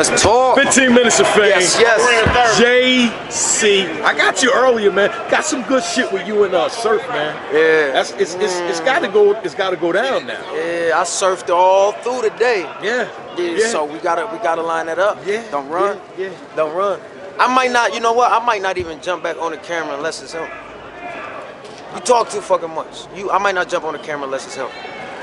Let's talk. 15 minutes of fame. Yes, yes. JC. I got you earlier, man. Got some good shit with you and Surf, man. Yeah. It's gotta go down now. Yeah, I surfed all through the day. Yeah. Yeah. So we gotta line it up. Yeah. Don't run. Yeah. Don't run. I might not, you know what? I might not even jump back on the camera unless it's him. You talk too fucking much. I might not jump on the camera unless it's him.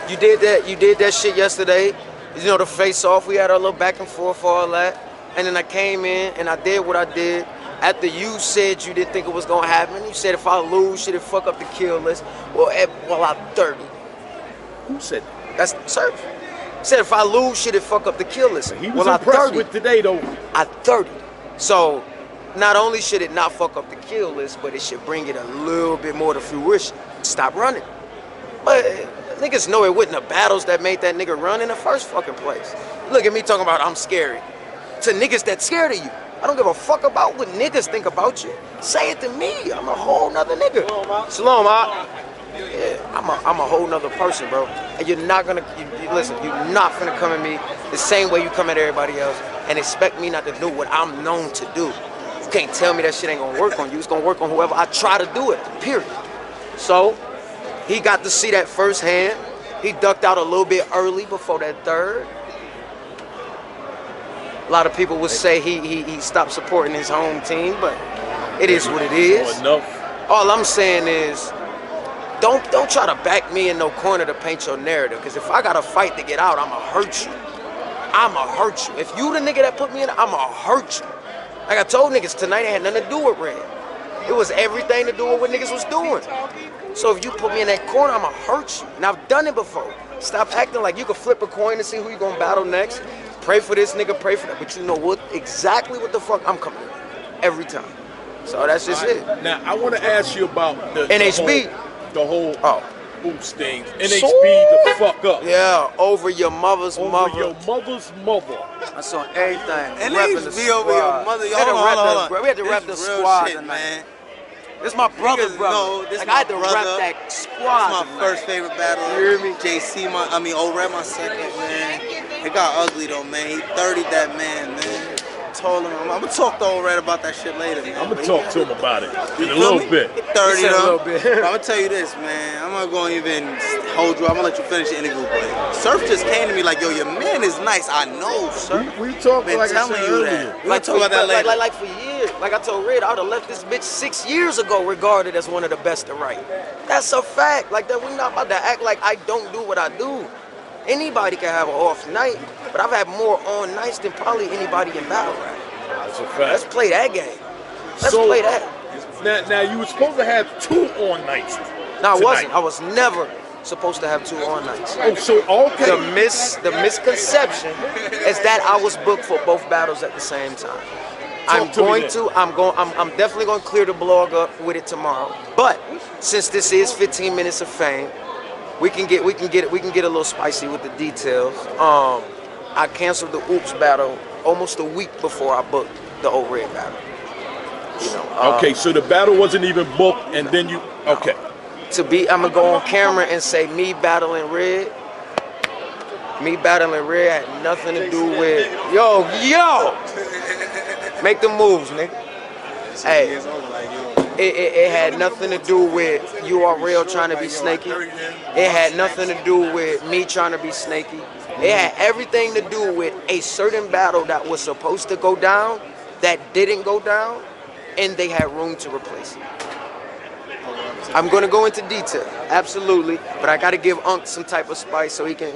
You did that shit yesterday. You know, the face off, we had a little back and forth for all that. And then I came in and I did what I did. After you said you didn't think it was gonna happen, you said if I lose, shit, it fuck up the kill list. Well, I'm 30. Who said that? That's Surf. Said if I lose, shit, it fuck up the kill list. He was impressed with today, though. I'm 30. So, not only should it not fuck up the kill list, but it should bring it a little bit more to fruition. Stop running. But niggas know it wasn't the battles that made that nigga run in the first fucking place. Look at me talking about I'm scary. To niggas that scared of you. I don't give a fuck about what niggas think about you. Say it to me. I'm a whole nother nigga. Shalom, yeah, I'm a whole nother person, bro. And you're not gonna, listen, you're not gonna come at me the same way you come at everybody else and expect me not to do what I'm known to do. You can't tell me that shit ain't gonna work on you. It's gonna work on whoever I try to do it, period. So, he got to see that firsthand. He ducked out a little bit early before that third. A lot of people would say he stopped supporting his home team, but it is what it is. All I'm saying is, don't try to back me in no corner to paint your narrative, because if I got to fight to get out, I'ma hurt you. I'ma hurt you. If you the nigga that put me in, I'ma hurt you. Like I told niggas tonight, it had nothing to do with Red. It was everything to do with what niggas was doing. So if you put me in that corner, I'ma hurt you. And I've done it before. Stop acting like you can flip a coin and see who you gonna battle next. Pray for this nigga, pray for that. But you know what? Exactly what the fuck I'm coming with. Every time. So that's just it. Now, I want to ask you about the NHB. The whole Ooops thing. NHB the fuck up. Yeah, over your mother's mother. Over your mother's mother. That's on everything. NHB over your mother. We had to rep the squad shit, tonight. Man. This my brother, bro. No, this like my I had to brother. rep that squad. This my first favorite battle. You hear me? JC, O-Rap my second, man. It got ugly though, man. He 30'd that man. Told him, I'm gonna talk to O-Red about that shit later, man. I'm gonna talk to him about it in a feel little me? bit. 30 a though. little bit. I'm gonna tell you this, man. I'm not gonna even hold you. I'm gonna let you finish the interview, but Surf just came to me like, yo, your man is nice. I know, Surf. We talked Been like telling you that. We'll Like talk about that later. Like for years. Like I told Red, I would have left this bitch 6 years ago regarded as one of the best to write. That's a fact. Like that, we're not about to act like I don't do what I do. Anybody can have an off night, but I've had more on nights than probably anybody in battle rap. That's a fact. Let's play that game. Let's play that. Now you were supposed to have 2 on nights. No, I tonight. wasn't. I was never supposed to have 2 on nights. Oh, so okay. The misconception is that I was booked for both battles at the same time. I'm definitely going to clear the blog up with it tomorrow. But since this is 15 minutes of fame, we can get a little spicy with the details. I canceled the Ooops battle almost a week before I booked the O-Red battle. You know. Okay, so the battle wasn't even booked, and then you okay. I'm gonna go on camera and say me battling Red. Me battling Red had nothing to do with yo. Make the moves, nigga. Hey, it had nothing to do with URL trying to be snaky. It had nothing to do with me trying to be snaky. It had everything to do with a certain battle that was supposed to go down that didn't go down, and they had room to replace it. I'm gonna go into detail, absolutely, but I gotta give Unc some type of spice so you can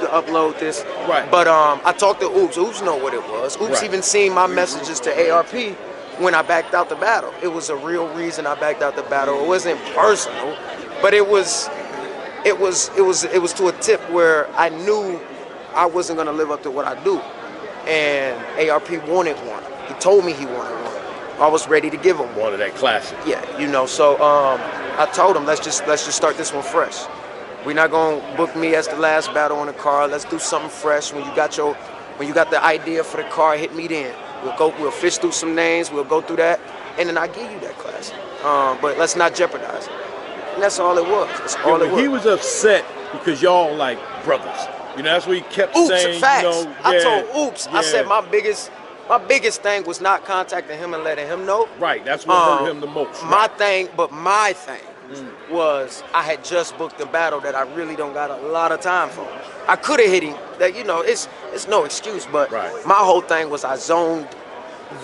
upload this. Right. But I talked to Ooops. Ooops know what it was. Ooops even seen my messages to ARP when I backed out the battle. It was a real reason I backed out the battle. It wasn't personal, but it was to a tip where I knew I wasn't gonna live up to what I do, and ARP wanted one. He told me he wanted one. I was ready to give him one of that classic. Yeah, you know. So I told him let's just start this one fresh. We're not gonna book me as the last battle on the card. Let's do something fresh. When you got the idea for the card, hit me then. We'll fish through some names. We'll go through that, and then I give you that classic. But let's not jeopardize it. And that's all it was. That's all it was. He was upset because y'all like brothers. You know, that's what he kept Oops, saying. facts. You know, I yeah, told Oops. I said yeah. my biggest thing was not contacting him and letting him know. Right, that's what hurt him the most. My Right. thing was I had just booked a battle that I really don't got a lot of time for. I could have hit him. That it's no excuse, but Right. my whole thing was I zoned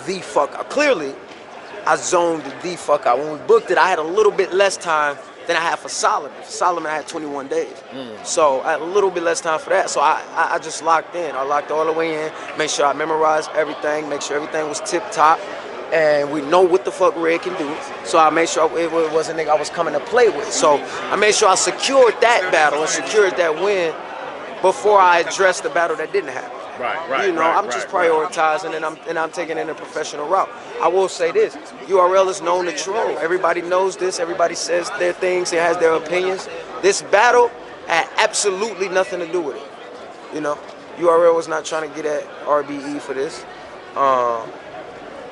the fuck out. Clearly, I zoned the fuck out. When we booked it, I had a little bit less time than I had for Solomon. For Solomon, I had 21 days. So I had a little bit less time for that. So I just locked in. I locked all the way in, make sure I memorized everything, make sure everything was tip top. And we know what the fuck Red can do. So I made sure it was a nigga I was coming to play with. So I made sure I secured that battle and secured that win before I addressed the battle that didn't happen. Right. You know, right, I'm just right, prioritizing and I'm taking it in a professional route. I will say this, URL is known to troll. Everybody knows this, everybody says their things, it has their opinions. This battle had absolutely nothing to do with it. You know, URL was not trying to get at RBE for this.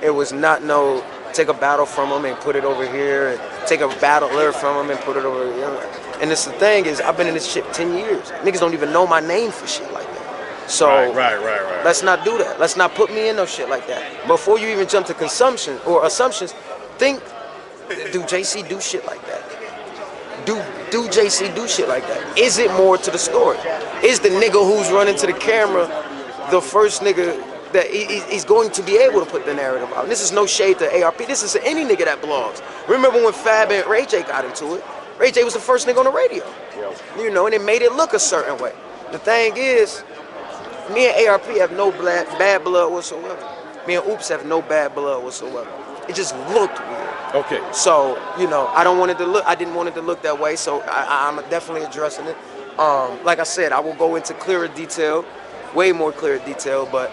It was not take a battle from him and put it over here, and take a battler from him and put it over here. And the thing is, I've been in this shit 10 years. Niggas don't even know my name for shit like that. So Right. let's not do that. Let's not put me in no shit like that. Before you even jump to consumption or assumptions, think, do JC do shit like that? Do JC do shit like that? Is it more to the story? Is the nigga who's running to the camera the first nigga that he's going to be able to put the narrative out? And this is no shade to ARP. This is any nigga that blogs. Remember when Fab and Ray J got into it? Ray J was the first nigga on the radio. You know, and it made it look a certain way. The thing is, me and ARP have no bad blood whatsoever. Me and Oops have no bad blood whatsoever. It just looked weird. Okay. So, you know, I didn't want it to look that way, so I'm definitely addressing it. Like I said, I will go into clearer detail, way more clear detail, but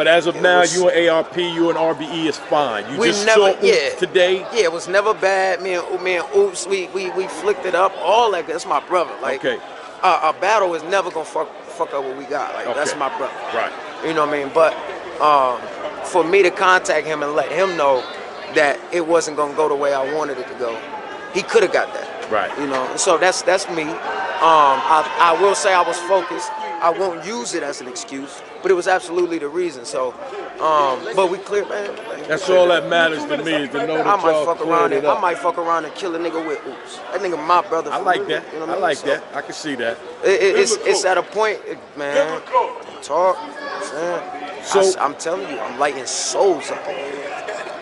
as of now, you and ARP, you and RBE is fine. You just saw Oops today. Yeah, it was never bad. Me and Oops, we flicked it up. All that. That's my brother. Like, okay. A battle is never gonna fuck up what we got. Like, that's my brother. Right. You know what I mean? But for me to contact him and let him know that it wasn't gonna go the way I wanted it to go, he could have got that. Right. You know. So that's me. I will say I was focused. I won't use it as an excuse, but it was absolutely the reason. So, but we clear, man. That's all that matters to me is to know that I might y'all fuck around cleared it up. I might fuck around and kill a nigga with Oops. That nigga my brother. I like real, that. You know what I mean? like So, that. I can see that. It's at a point, man. Talk, man. So I'm telling you, I'm lighting souls up.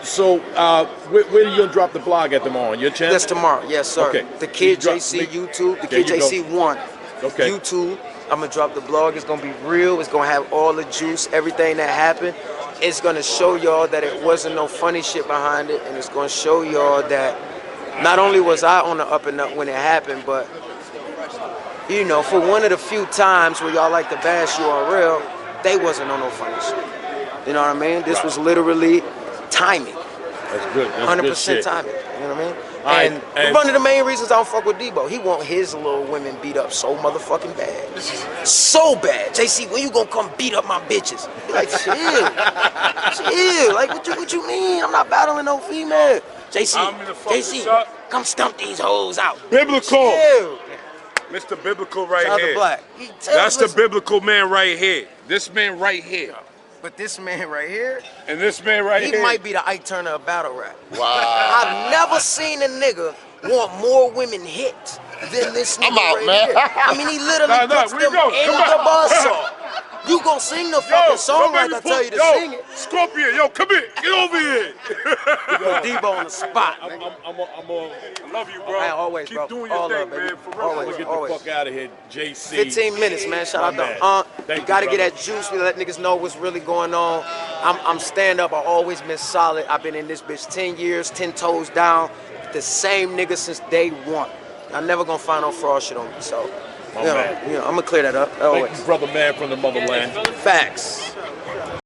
So, where are you gonna drop the blog at tomorrow? On your channel? That's tomorrow, yes, sir. Okay. The Kid Drop- JC YouTube, the There Kid you go. JC 1. Okay. YouTube. I'm gonna drop the blog. It's gonna be real. It's gonna have all the juice, everything that happened. It's gonna show y'all that it wasn't no funny shit behind it, and it's gonna show y'all that not only was I on the up and up when it happened, but you know, for one of the few times where y'all like to bash URL, they wasn't on no funny shit. You know what I mean? This was literally timing. That's good. That's 100% good shit. timing. You know what I mean? Right, And one of the main reasons I don't fuck with Debo, he want his little women beat up so motherfucking bad. So bad. JC, when you gonna come beat up my bitches? He like, chill. Chill. Like, what you mean? I'm not battling no female. JC, come stump these hoes out. Biblical. Chill. Mr. Biblical right Shout out to here. Black. That's the biblical man right here. This man right here. But this man right here, And this man right he here. might be the Ike Turner of battle rap. Wow. I've never seen a nigga want more women hit than this nigga I'm out, right man. here. I mean, he literally No, puts we them go. in Come the on. buzzsaw. You gon' sing the fucking song like I tell you to sing it. Scorpion, yo, come here. Get over here. Put Debo on the spot, man. I'm I love you, bro. Man, always, Keep bro. doing your All thing, love, baby. man. For real. Always. gonna get the fuck out of here, JC. 15 minutes, man. Shout out My to bad. We Thank gotta you, get brother. that juice. We let niggas know what's really going on. I'm stand up. I always been solid. I've been in this bitch 10 years, 10 toes down. The same nigga since day one. I'm never gonna find no fraud shit on me. So, My man. I'm gonna clear that up. Thank Always. you, brother man from the motherland. Facts.